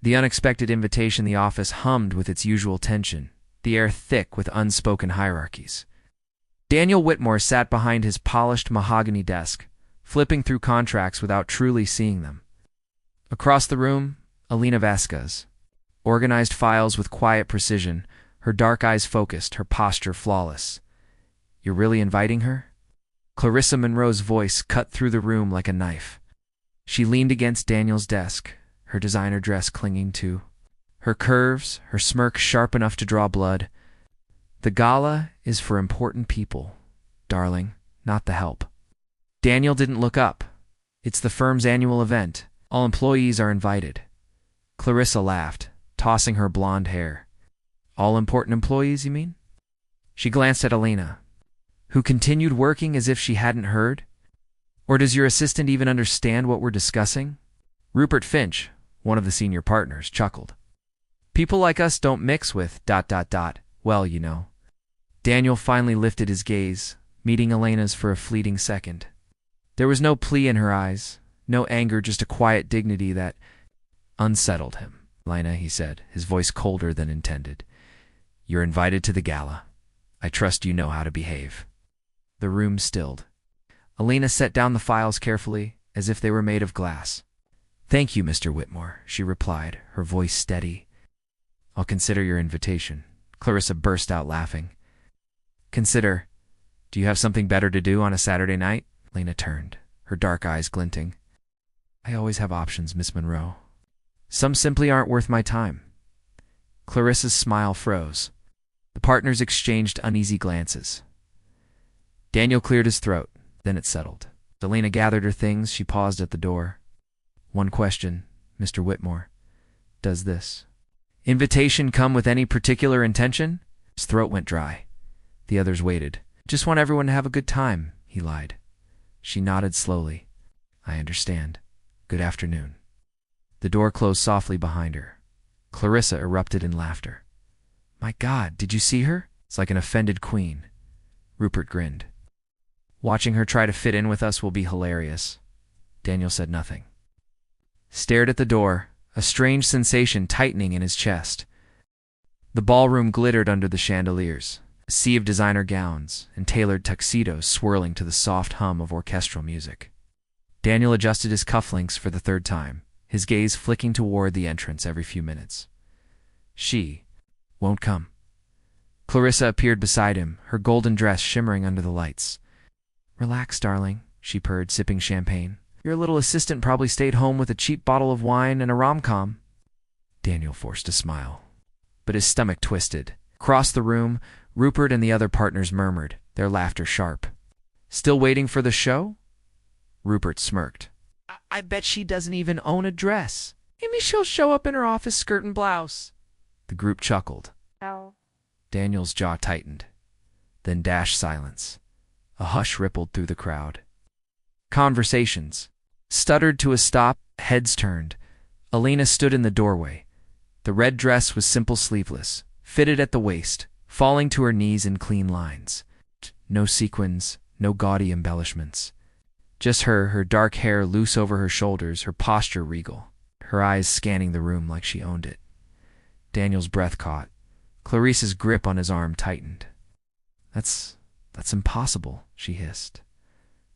The unexpected invitation the office hummed with its usual tension, the air thick with unspoken hierarchies. Daniel Whitmore sat behind his polished mahogany desk, flipping through contracts without truly seeing them. Across the room, Alina Vasquez organized files with quiet precision, her dark eyes focused, her posture flawless. "You're really inviting her?" Clarissa Monroe's voice cut through the room like a knife. She leaned against Daniel's desk, her designer dress clinging to her curves, her smirk sharp enough to draw blood. "The gala is for important people, darling, not the help." Daniel didn't look up. "It's the firm's annual event. All employees are invited." Clarissa laughed, tossing her blonde hair. "All important employees, you mean?" She glanced at Alina, who continued working as if she hadn't heard. "Or does your assistant even understand what we're discussing?" Rupert Finch, one of the senior partners, chuckled. "People like us don't mix with ... well, you know." Daniel finally lifted his gaze, meeting Elena's for a fleeting second. There was no plea in her eyes, no anger, just a quiet dignity that unsettled him. "Elena," he said, his voice colder than intended, "you're invited to the gala. I trust you know how to behave." The room stilled. Elena set down the files carefully, as if they were made of glass. "Thank you, Mr. Whitmore," she replied, her voice steady. "I'll consider your invitation." Clarissa burst out laughing. "Consider? Do you have something better to do on a Saturday night?" Elena turned, her dark eyes glinting. "I always have options, Miss Monroe. Some simply aren't worth my time." Clarissa's smile froze. The partners exchanged uneasy glances. Daniel cleared his throat, then it settled. Elena gathered her things, she paused at the door. "One question, Mr. Whitmore. Does this invitation come with any particular intention?" His throat went dry. The others waited. "Just want everyone to have a good time," he lied. She nodded slowly. "I understand. Good afternoon." The door closed softly behind her. Clarissa erupted in laughter. "My God, did you see her? It's like an offended queen." Rupert grinned. "Watching her try to fit in with us will be hilarious." Daniel said nothing. Stared at the door, a strange sensation tightening in his chest. The ballroom glittered under the chandeliers, a sea of designer gowns and tailored tuxedos swirling to the soft hum of orchestral music. Daniel adjusted his cufflinks for the third time, his gaze flicking toward the entrance every few minutes. She won't come. Clarissa appeared beside him, her golden dress shimmering under the lights. "Relax, darling," she purred, sipping champagne. "Your little assistant probably stayed home with a cheap bottle of wine and a rom-com." Daniel forced a smile, but his stomach twisted. Across the room, Rupert and the other partners murmured, their laughter sharp. "Still waiting for the show?" Rupert smirked. I bet she doesn't even own a dress. Maybe she'll show up in her office skirt and blouse." The group chuckled. No. Daniel's jaw tightened. Then dashed silence. A hush rippled through the crowd. Conversations stuttered to a stop, heads turned. Elena stood in the doorway. The red dress was simple sleeveless, fitted at the waist, falling to her knees in clean lines. No sequins, no gaudy embellishments. Just her dark hair loose over her shoulders, her posture regal, her eyes scanning the room like she owned it. Daniel's breath caught. Clarissa's grip on his arm tightened. That's impossible," she hissed.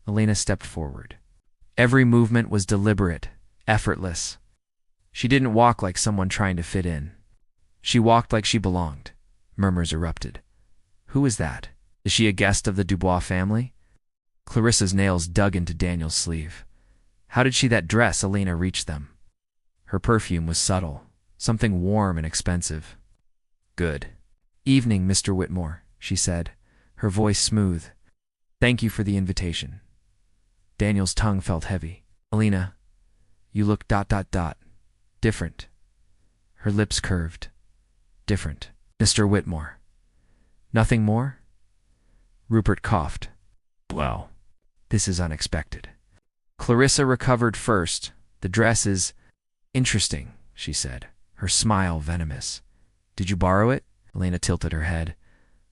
Elena stepped forward. Every movement was deliberate, effortless. She didn't walk like someone trying to fit in. She walked like she belonged. Murmurs erupted. "Who is that? Is she a guest of the Dubois family?" Clarissa's nails dug into Daniel's sleeve. How did she that dress? Elena reached them. Her perfume was subtle, something warm and expensive. "Good evening, Mr. Whitmore," she said, her voice smooth. "Thank you for the invitation." Daniel's tongue felt heavy. "Elena, you look ... different." Her lips curved. "Different, Mr. Whitmore." "Nothing more?" Rupert coughed. "Well, this is unexpected." Clarissa recovered first. "The dress is interesting," she said, her smile venomous. "Did you borrow it?" Elena tilted her head.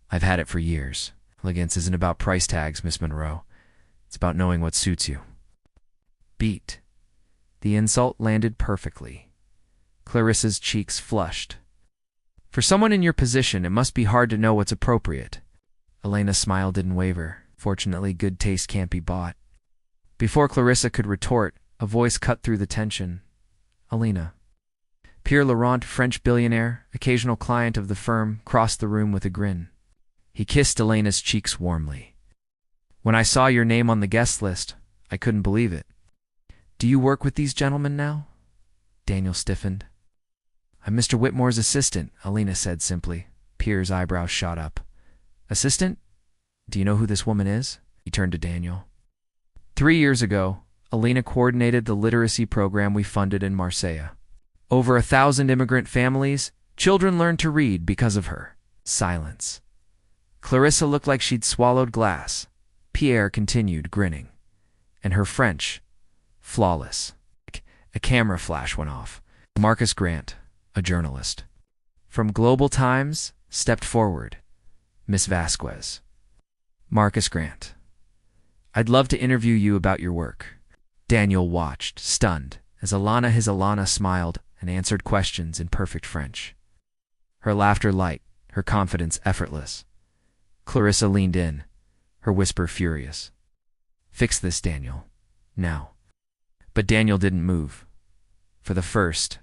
"I've had it for years. Elegance isn't about price tags, Miss Monroe. It's about knowing what suits you." Beat. The insult landed perfectly. Clarissa's cheeks flushed. For someone in your position, it must be hard to know what's appropriate. Elena's smile didn't waver. Fortunately, good taste can't be bought. Before Clarissa could retort, a voice cut through the tension. Elena. Pierre Laurent, French billionaire, occasional client of the firm, crossed the room with a grin. He kissed Elena's cheeks warmly. When I saw your name on the guest list, I couldn't believe it. Do you work with these gentlemen now? Daniel stiffened. I'm Mr. Whitmore's assistant, Elena said simply. Pierre's eyebrows shot up. Assistant? Do you know who this woman is? He turned to Daniel. 3 years ago, Elena coordinated the literacy program we funded in Marseille. Over 1,000 immigrant families, children learned to read because of her. Silence. Clarissa looked like she'd swallowed glass. Pierre continued, grinning. And her French, flawless. A camera flash went off. Marcus Grant, a journalist from Global Times, stepped forward. Miss Vasquez. Marcus Grant. I'd love to interview you about your work. Daniel watched, stunned, as Alana smiled and answered questions in perfect French. Her laughter light, her confidence effortless. Clarissa leaned in, her whisper furious. Fix this, Daniel. Now. But Daniel didn't move. For the first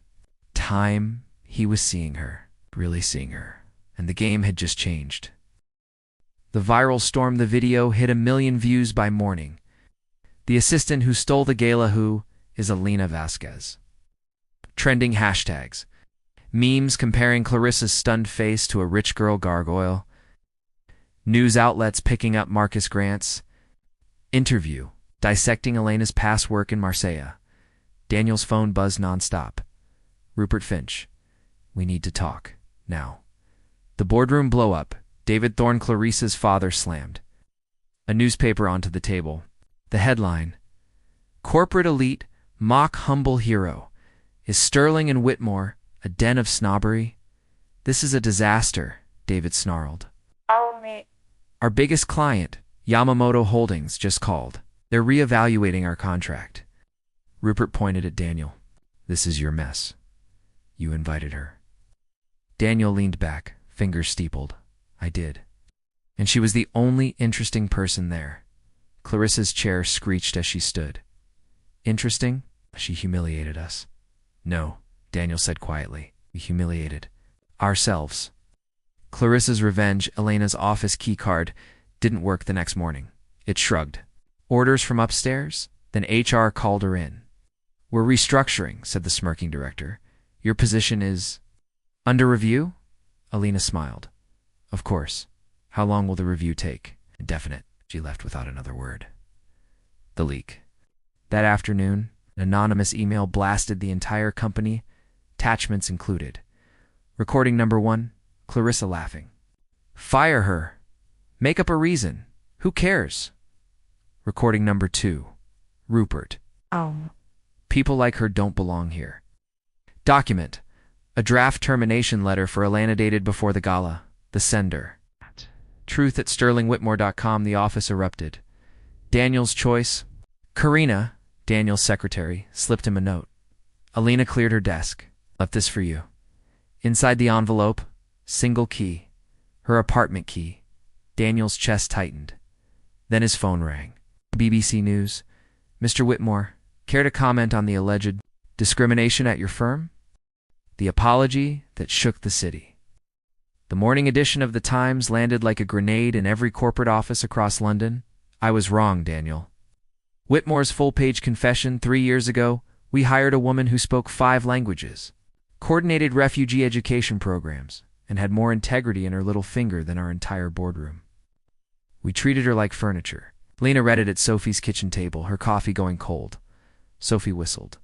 time, he was seeing her, really seeing her, and the game had just changed. The viral storm, the video hit 1 million views by morning. The assistant who stole the gala who is Elena Vasquez. Trending hashtags. Memes comparing Clarissa's stunned face to a rich girl gargoyle. News outlets picking up Marcus Grant's interview, dissecting Elena's past work in Marseille. Daniel's phone buzzed nonstop. Rupert Finch. We need to talk. Now. The boardroom blow-up. David Thorne, Clarissa's father, slammed a newspaper onto the table. The headline, Corporate Elite, Mock Humble Hero. Is Sterling and Whitmore a den of snobbery? This is a disaster, David snarled. Our biggest client, Yamamoto Holdings, just called. They're reevaluating our contract. Rupert pointed at Daniel. This is your mess. You invited her. Daniel leaned back, fingers steepled. I did. And she was the only interesting person there. Clarissa's chair screeched as she stood. Interesting? She humiliated us. No, Daniel said quietly. We humiliated ourselves. Clarissa's revenge, Elena's office keycard, didn't work the next morning. It shrugged. Orders from upstairs? Then HR called her in. We're restructuring, said the smirking director. Your position is under review? Elena smiled. Of course. How long will the review take? Indefinite. She left without another word. The leak. That afternoon, an anonymous email blasted the entire company, attachments included. Recording number 1, Clarissa laughing. Fire her. Make up a reason. Who cares? Recording number 2, Rupert. People like her don't belong here. Document. A draft termination letter for Elena dated before the gala. The sender. Truth at sterlingwhitmore.com. The office erupted. Daniel's choice. Karina, Daniel's secretary, slipped him a note. Elena cleared her desk. Left this for you. Inside the envelope, single key. Her apartment key. Daniel's chest tightened. Then his phone rang. BBC News. Mr. Whitmore, care to comment on the alleged discrimination at your firm? The apology that shook the city. The morning edition of the Times landed like a grenade in every corporate office across London. I was wrong, Daniel. Whitmore's full-page confession. 3 years ago, we hired a woman who spoke 5 languages, coordinated refugee education programs, and had more integrity in her little finger than our entire boardroom. We treated her like furniture. Lena read it at Sophie's kitchen table, her coffee going cold. Sophie whistled.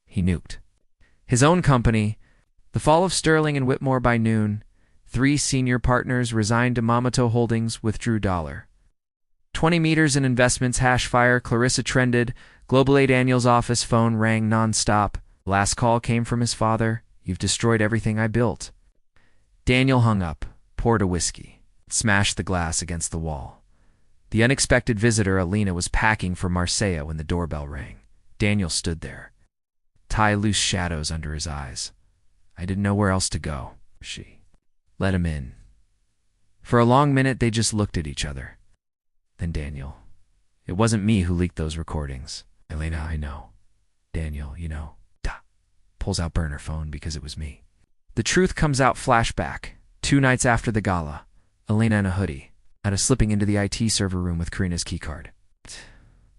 He nuked. His own company. The fall of Sterling and Whitmore by noon. 3 senior partners resigned to Yamamoto Holdings, withdrew $20 meters in investments. Fire. Clarissa trended. Global A. Daniel's office phone rang non-stop. Last call came from his father. You've destroyed everything I built. Daniel hung up, poured a whiskey, smashed the glass against the wall. The unexpected visitor, Elena, was packing for Marseille when the doorbell rang. Daniel stood there, tie loose shadows under his eyes. I didn't know where else to go. She let him in. For a long minute, they just looked at each other. Then Daniel. It wasn't me who leaked those recordings. Elena, I know. Daniel, you know. Duh. Pulls out burner phone because it was me. The truth comes out flashback. 2 nights after the gala, Elena in a hoodie, slipping into the IT server room with Karina's keycard.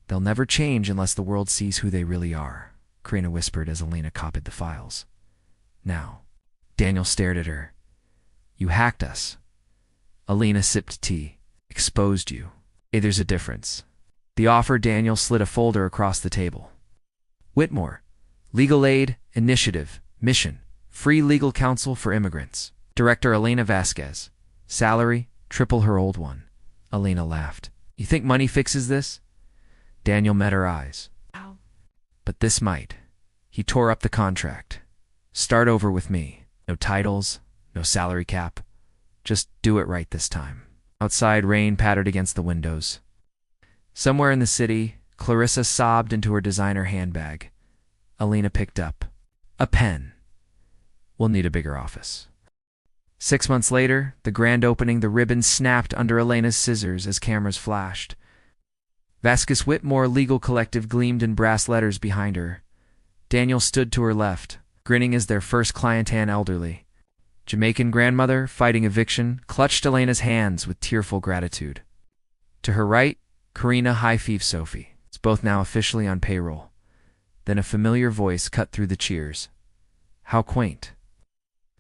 They'll never change unless the world sees who they really are, Karina whispered as Elena copied the files. Now, Daniel stared at her. You hacked us. Elena sipped tea. Exposed you. Hey, there's a difference. The offer, Daniel slid a folder across the table. Whitmore. Legal Aid, Initiative, Mission. Free legal counsel for immigrants. Director Elena Vasquez. Salary, triple her old one. Elena laughed. You think money fixes this? Daniel met her eyes. Ow. But this might. He tore up the contract. Start over with me. No titles, no salary cap. Just do it right this time. Outside, rain pattered against the windows. Somewhere in the city, Clarissa sobbed into her designer handbag. Elena picked up a pen. We'll need a bigger office. 6 months later, the grand opening, the ribbon snapped under Elena's scissors as cameras flashed. Vasquez Whitmore Legal Collective gleamed in brass letters behind her. Daniel stood to her left, grinning as their first client, an elderly Jamaican grandmother, fighting eviction, clutched Elena's hands with tearful gratitude. To her right, Karina High-Five Sophie. It's both now officially on payroll. Then a familiar voice cut through the cheers. How quaint.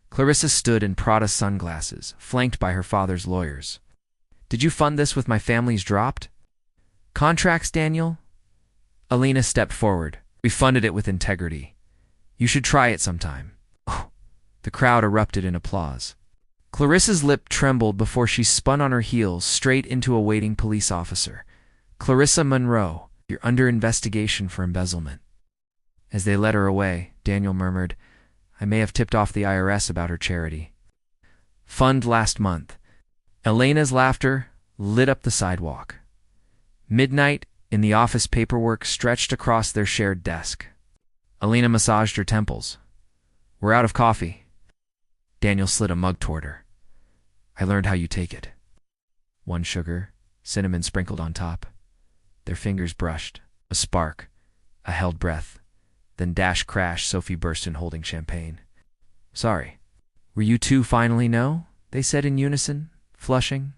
Clarissa stood in Prada sunglasses, flanked by her father's lawyers. Did you fund this with my family's dropped contracts, Daniel? Elena stepped forward. We funded it with integrity. You should try it sometime. Oh. The crowd erupted in applause. Clarissa's lip trembled before she spun on her heels straight into a waiting police officer. Clarissa Monroe, you're under investigation for embezzlement. As they led her away, Daniel murmured, I may have tipped off the IRS about her charity. Fund last month. Elena's laughter lit up the sidewalk. Midnight, in the office, paperwork stretched across their shared desk. Elena massaged her temples. We're out of coffee. Daniel slid a mug toward her. I learned how you take it. 1 sugar, cinnamon sprinkled on top. Their fingers brushed. A spark. A held breath. Then dash crash, Sophie burst in holding champagne. Sorry. Were you two finally no? They said in unison, flushing.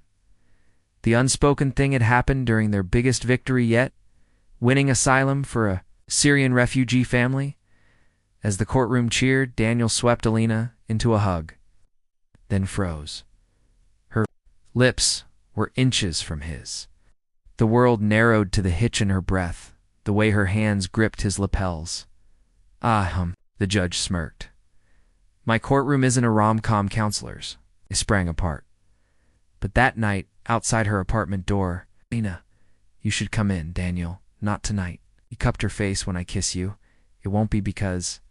The unspoken thing had happened during their biggest victory yet, winning asylum for a Syrian refugee family. As the courtroom cheered, Daniel swept Elena into a hug, then froze. Her lips were inches from his. The world narrowed to the hitch in her breath, the way her hands gripped his lapels. The judge smirked. My courtroom isn't a rom-com counselor's. They sprang apart. But that night, outside her apartment door, Elena, you should come in, Daniel, not tonight. He cupped her face. When I kiss you, it won't be because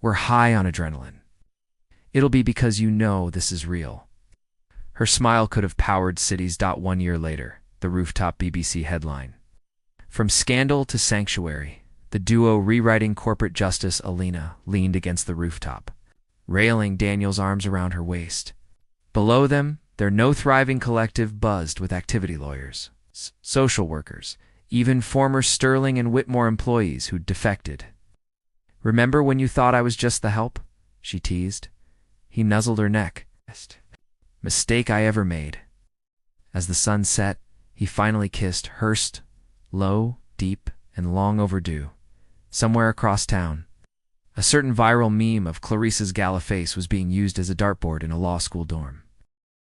we're high on adrenaline. It'll be because you know this is real. Her smile could have powered cities. 1 year later, the rooftop BBC headline. From scandal to sanctuary, the duo rewriting corporate justice. Elena leaned against the rooftop, railing, Daniel's arms around her waist. Below them, their no-thriving collective buzzed with activity lawyers, social workers, even former Sterling and Whitmore employees who'd defected. Remember when you thought I was just the help? She teased. He nuzzled her neck. Mistake I ever made. As the sun set, he finally kissed Hearst, low, deep, and long overdue. Somewhere across town, a certain viral meme of Clarissa's gala face was being used as a dartboard in a law school dorm.